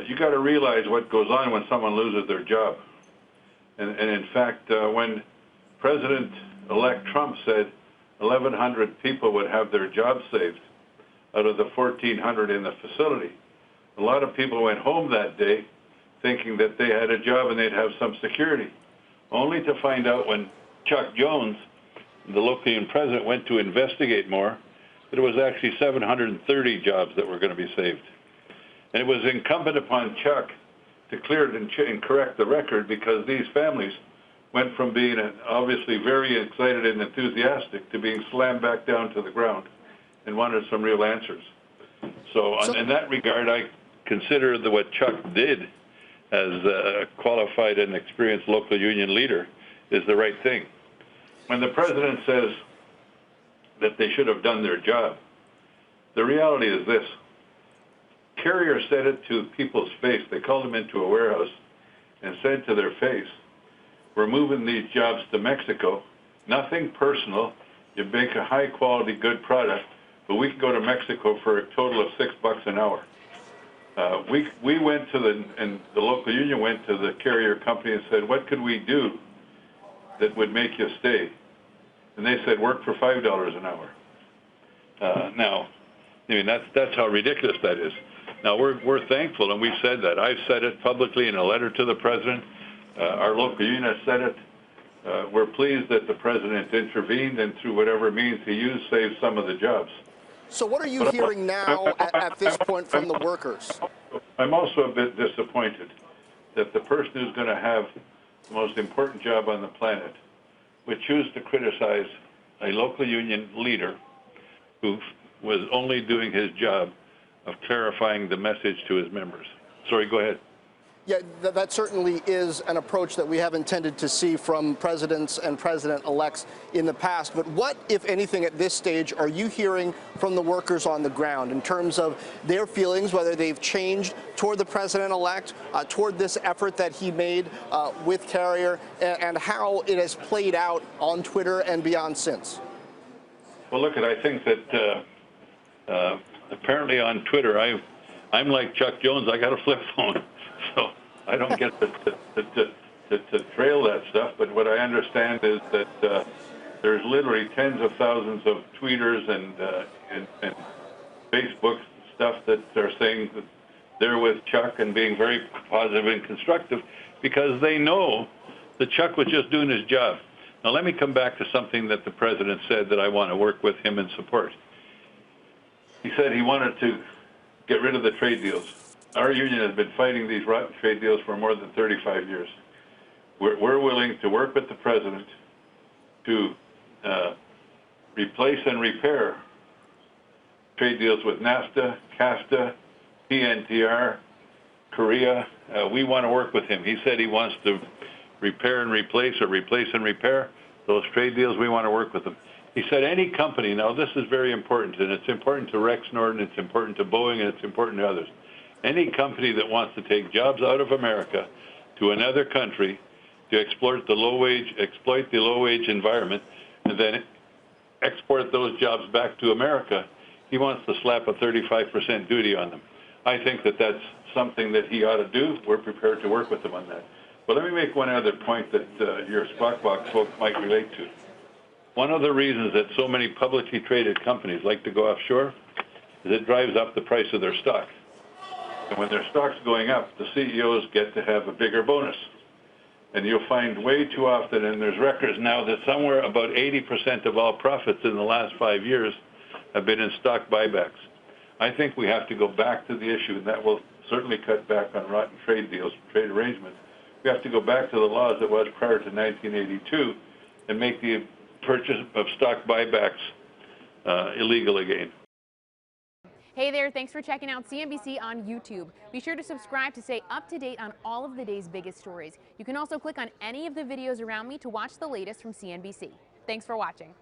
You got to realize what goes on when someone loses their job. And in fact, when President-elect Trump said 1,100 people would have their jobs saved out of the 1,400 in the facility, a lot of people went home that day thinking that they had a job and they'd have some security, only to find out when Chuck Jones, the local union president, went to investigate more, that it was actually 730 jobs that were going to be saved. And it was incumbent upon Chuck to clear it and correct the record, because these families went from being obviously very excited and enthusiastic to being slammed back down to the ground and wanted some real answers. So in that regard, I consider that what Chuck did as a qualified and experienced local union leader is the right thing. When the president says that they should have done their job, the reality is this. Carrier said it to people's face. They called them into a warehouse and said to their face, "We're moving these jobs to Mexico. Nothing personal. You make a high-quality, good product, but we can go to Mexico for a total of $6 an hour." We went to and the local union went to the carrier company and said, "What could we do that would make you stay?" And they said, "Work for $5 an hour." Now, I mean, that's how ridiculous that is. Now, we're thankful, and we've said that. I've said it publicly in a letter to the president. Our local union has said it. We're pleased that the president intervened, and through whatever means he used, saved some of the jobs. So what are you hearing now at this point from the workers? I'm also a bit disappointed that the person who's going to have the most important job on the planet would choose to criticize a local union leader who was only doing his job of clarifying the message to his members. Sorry, go ahead. Yeah, that certainly is an approach that we have intended to see from presidents and president-elects in the past. But what, if anything, at this stage are you hearing from the workers on the ground in terms of their feelings, whether they've changed toward the president-elect, toward this effort that he made with Carrier, and how it has played out on Twitter and beyond since? Well, look, I think that apparently on Twitter, I'm like Chuck Jones. I got a flip phone. So I don't get to trail that stuff, but what I understand is that there's literally tens of thousands of tweeters and Facebook stuff that are saying that they're with Chuck and being very positive and constructive because they know that Chuck was just doing his job. Now let me come back to something that the president said that I want to work with him and support. He said he wanted to get rid of the trade deals. Our union has been fighting these rotten trade deals for more than 35 years. We're willing to work with the president to replace and repair trade deals with NAFTA, CAFTA, PNTR, Korea. We want to work with him. He said he wants to repair and replace or replace and repair those trade deals. We want to work with them. He said any company, now this is very important, and it's important to Rexnord, and it's important to Boeing, and it's important to others. Any company that wants to take jobs out of America to another country to exploit the low-wage environment and then export those jobs back to America, he wants to slap a 35% duty on them. I think that that's something that he ought to do. We're prepared to work with him on that. But let me make one other point that your Squawk Box folk might relate to. One of the reasons that so many publicly traded companies like to go offshore is it drives up the price of their stock. And when their stock's going up, the CEOs get to have a bigger bonus. And you'll find way too often, and there's records now, that somewhere about 80% of all profits in the last 5 years have been in stock buybacks. I think we have to go back to the issue, and that will certainly cut back on rotten trade deals, trade arrangements. We have to go back to the laws that was prior to 1982 and make the purchase of stock buybacks illegal again. Hey there, thanks for checking out CNBC on YouTube. Be sure to subscribe to stay up to date on all of the day's biggest stories. You can also click on any of the videos around me to watch the latest from CNBC. Thanks for watching.